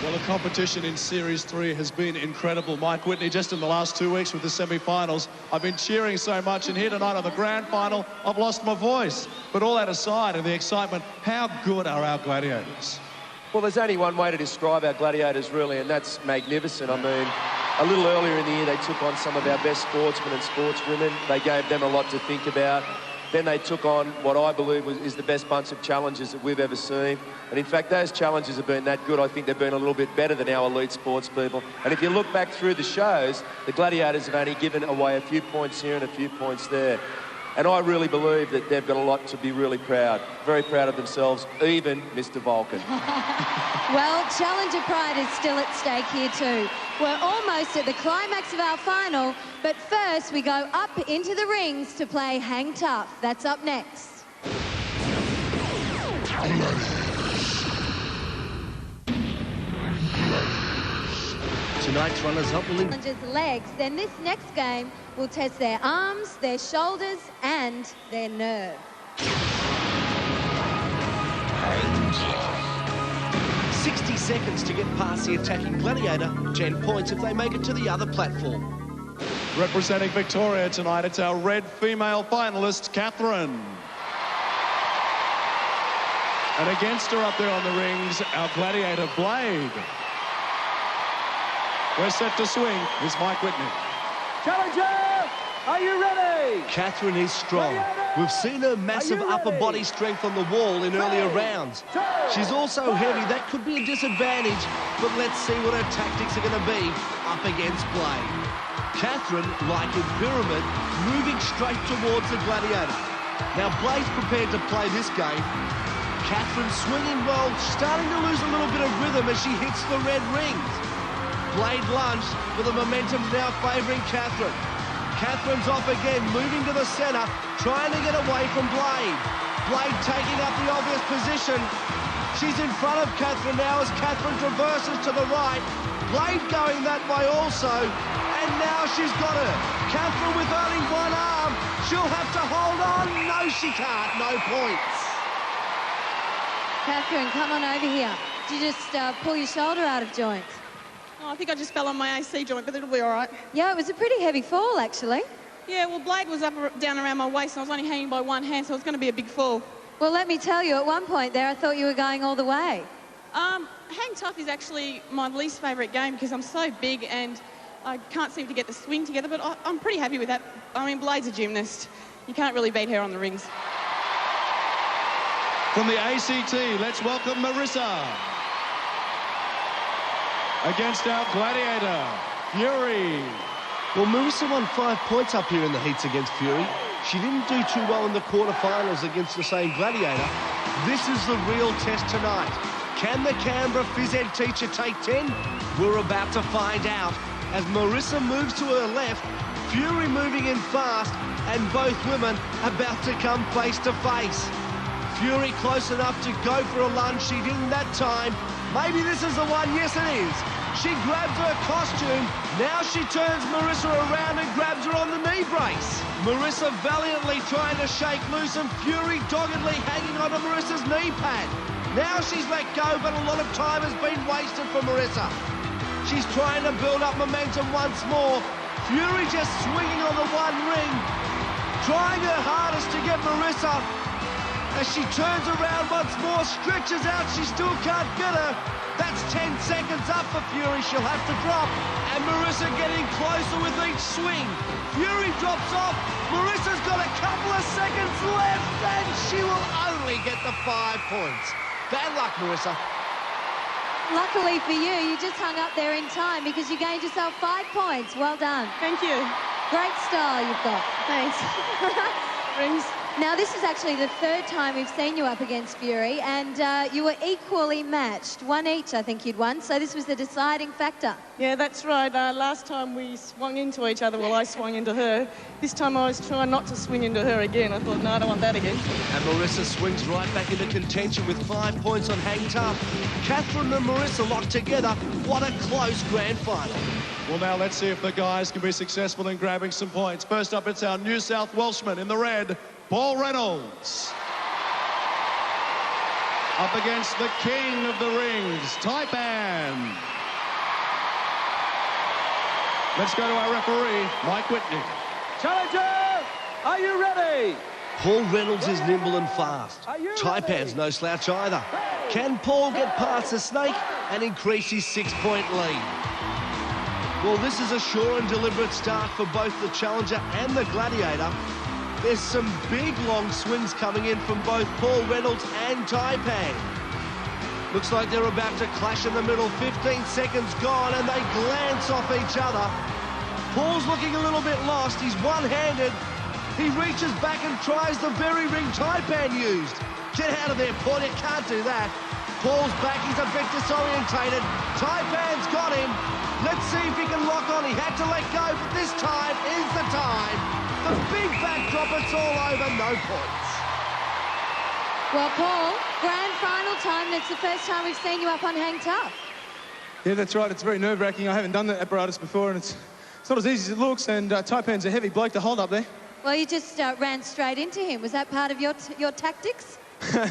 Well, the competition in Series 3 has been incredible. Mike Huettner, just in the last 2 weeks with the semi-finals, I've been cheering so much, and here tonight on the grand final, I've lost my voice. But all that aside, and the excitement, how good are our Gladiators? Well, there's only one way to describe our Gladiators, really, and that's magnificent. I mean, a little earlier in the year, they took on some of our best sportsmen and sportswomen. They gave them a lot to think about. Then they took on what I believe is the best bunch of challengers that we've ever seen. And in fact, those challenges have been that good. I think they've been a little bit better than our elite sports people. And if you look back through the shows, the Gladiators have only given away a few points here and a few points there. And I really believe that they've got a lot to be really proud, very proud of themselves, even Mr. Vulcan. Well, challenger pride is still at stake here too. We're almost at the climax of our final, but first we go up into the rings to play Hang Tough. That's up next. Tonight's runners-up will... Challengers' legs. Then this next game will test their arms, their shoulders, and their nerve. 60 seconds to get past the attacking Gladiator. 10 points if they make it to the other platform. Representing Victoria tonight, it's our red female finalist, Catherine. And against her up there on the rings, our Gladiator, Blade. We're set to swing. Here's Mike Huettner. Challenger, are you ready? Catherine is strong. We've seen her massive upper body strength on the wall in earlier rounds. She's also heavy. That could be a disadvantage, but let's see what her tactics are going to be up against Blade. Catherine, like in Pyramid, moving straight towards the Gladiator. Now, Blade's prepared to play this game. Catherine swinging well, starting to lose a little bit of rhythm as she hits the red rings. Blade lunge, but the momentum's now favouring Catherine. Catherine's off again, moving to the centre, trying to get away from Blade. Blade taking up the obvious position. She's in front of Catherine now as Catherine traverses to the right. Blade going that way also, and now she's got her. Catherine with only one arm. She'll have to hold on. No, she can't. No points. Catherine, come on over here. Did you just pull your shoulder out of joint? Oh, I think I just fell on my AC joint, but it'll be all right. Yeah, it was a pretty heavy fall, actually. Yeah, well, Blade was down around my waist, and I was only hanging by one hand, so it was going to be a big fall. Well, let me tell you, at one point there, I thought you were going all the way. Hang Tough is actually my least favourite game because I'm so big and I can't seem to get the swing together, but I'm pretty happy with that. I mean, Blade's a gymnast. You can't really beat her on the rings. From the ACT, let's welcome Marisa. Against our Gladiator, Fury. Well, Marisa won 5 points up here in the heats against Fury. She didn't do too well in the quarterfinals against the same Gladiator. This is the real test tonight. Can the Canberra phys ed teacher take 10? We're about to find out. As Marisa moves to her left, Fury moving in fast, and both women about to come face to face. Fury close enough to go for a lunge. She didn't that time. Maybe this is the one. Yes, it is. She grabs her costume. Now she turns Marisa around and grabs her on the knee brace. Marisa valiantly trying to shake loose, and Fury doggedly hanging onto Marisa's knee pad. Now she's let go, but a lot of time has been wasted for Marisa. She's trying to build up momentum once more. Fury just swinging on the one ring, trying her hardest to get Marisa. As she turns around once more, stretches out, she still can't get her. That's 10 seconds up for Fury. She'll have to drop. And Marisa getting closer with each swing. Fury drops off. Marisa's got a couple of seconds left, and she will only get the 5 points. Bad luck, Marisa. Luckily for you, you just hung up there in time because you gained yourself 5 points. Well done. Thank you. Great style you've got. Thanks. Rings. Now, this is actually the third time we've seen you up against Fury, and you were equally matched. One each, I think you'd won, so this was the deciding factor. Yeah, that's right. Last time we swung into each other, well, I swung into her. This time I was trying not to swing into her again. I thought, no, I don't want that again. And Marisa swings right back into contention with 5 points on Hang Tough. Catherine and Marisa locked together. What a close grand final. Well, now let's see if the guys can be successful in grabbing some points. First up, it's our New South Welshman in the red, Reynolds. up against the king of the rings, TAIPAN. Let's go to our referee, Mike Whitney. Challenger, are you ready? Paul Reynolds is nimble and fast. TAIPAN's no slouch either. Can Paul get past the snake and increase his 6-point lead? Well, this is a sure and deliberate start for both the Challenger and the Gladiator. There's some big long swings coming in from both Paul Reynolds and TAIPAN. Looks like they're about to clash in the middle. 15 seconds gone and they glance off each other. Paul's looking a little bit lost. He's one-handed. He reaches back and tries the very ring TAIPAN used. Get out of there, Paul. You can't do that. Paul's back. He's a bit disorientated. TAIPAN's got him. Let's see if he can lock on. He had to let go, but this time is the time. The big backdrop. It's all over. No points. Well, Paul, grand final time, and it's the first time we've seen you up on Hang Tough. Yeah, that's right. It's very nerve-wracking. I haven't done that apparatus before, and it's not as easy as it looks, and TAIPAN's a heavy bloke to hold up there. Well, you just ran straight into him. Was that part of your tactics?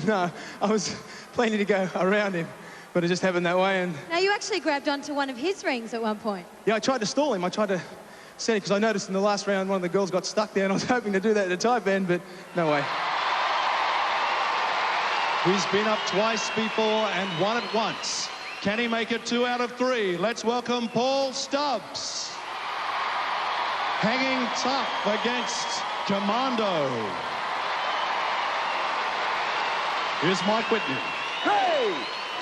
No, I was planning to go around him, but it just happened that way. And Now, you actually grabbed onto one of his rings at one point. yeah, I tried to stall him. I tried to set it, because I noticed in the last round one of the girls got stuck there, and I was hoping to do that to TAIPAN, but no way. He's been up twice before and won it once. Can he make it 2 out of 3? Let's welcome Paul Stubbs. Hanging tough against Commando. Here's Mike Whitney. 3,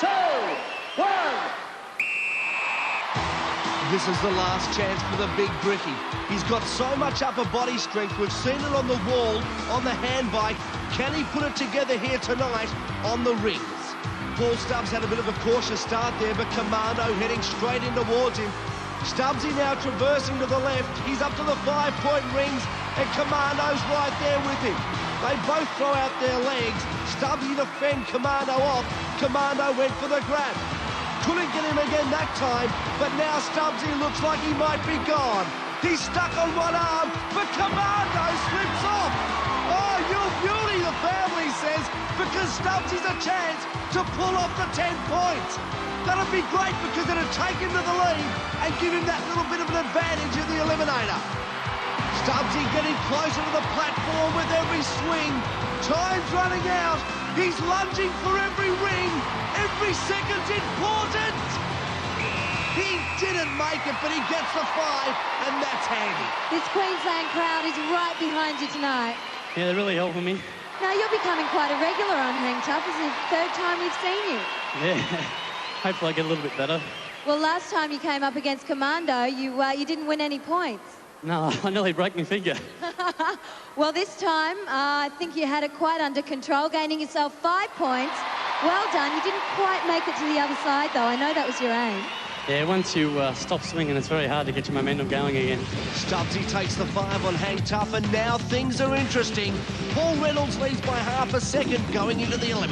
2, 1. This is the last chance for the big Bricky. He's got so much upper body strength. We've seen it on the wall, on the hand bike. Can he put it together here tonight on the rings? Paul Stubbs had a bit of a cautious start there, but Commando heading straight in towards him. Stubbsy now traversing to the left. He's up to the 5-point rings, and Commando's right there with him. They both throw out their legs. Stubbsy to fend Commando off. Commando went for the grab. Couldn't get him again that time, but now Stubbsy looks like he might be gone. He's stuck on one arm, but Commando slips off. Oh, you beauty, the family says, because Stubbsy's a chance to pull off the 10 points. That'd be great because it'd take him to the lead and give him that little bit of an advantage in the eliminator. Stubbsy getting closer to the platform with every swing. Time's running out. He's lunging for every ring. Every second's important. He didn't make it, but he gets the 5, and that's handy. This Queensland crowd is right behind you tonight. Yeah, they're really helping me. Now, you're becoming quite a regular on Hang Tough. This is the 3rd time we've seen you. Yeah, hopefully I get a little bit better. Well, last time you came up against Commando, you didn't win any points. No, I nearly broke my finger. Well, this time, I think you had it quite under control, gaining yourself 5 points. Well done. You didn't quite make it to the other side, though. I know that was your aim. Yeah, once you stop swinging, it's very hard to get your momentum going again. Stubbsy takes the 5 on Hang Tough, and now things are interesting. Paul Reynolds leads by half a second going into the eliminator.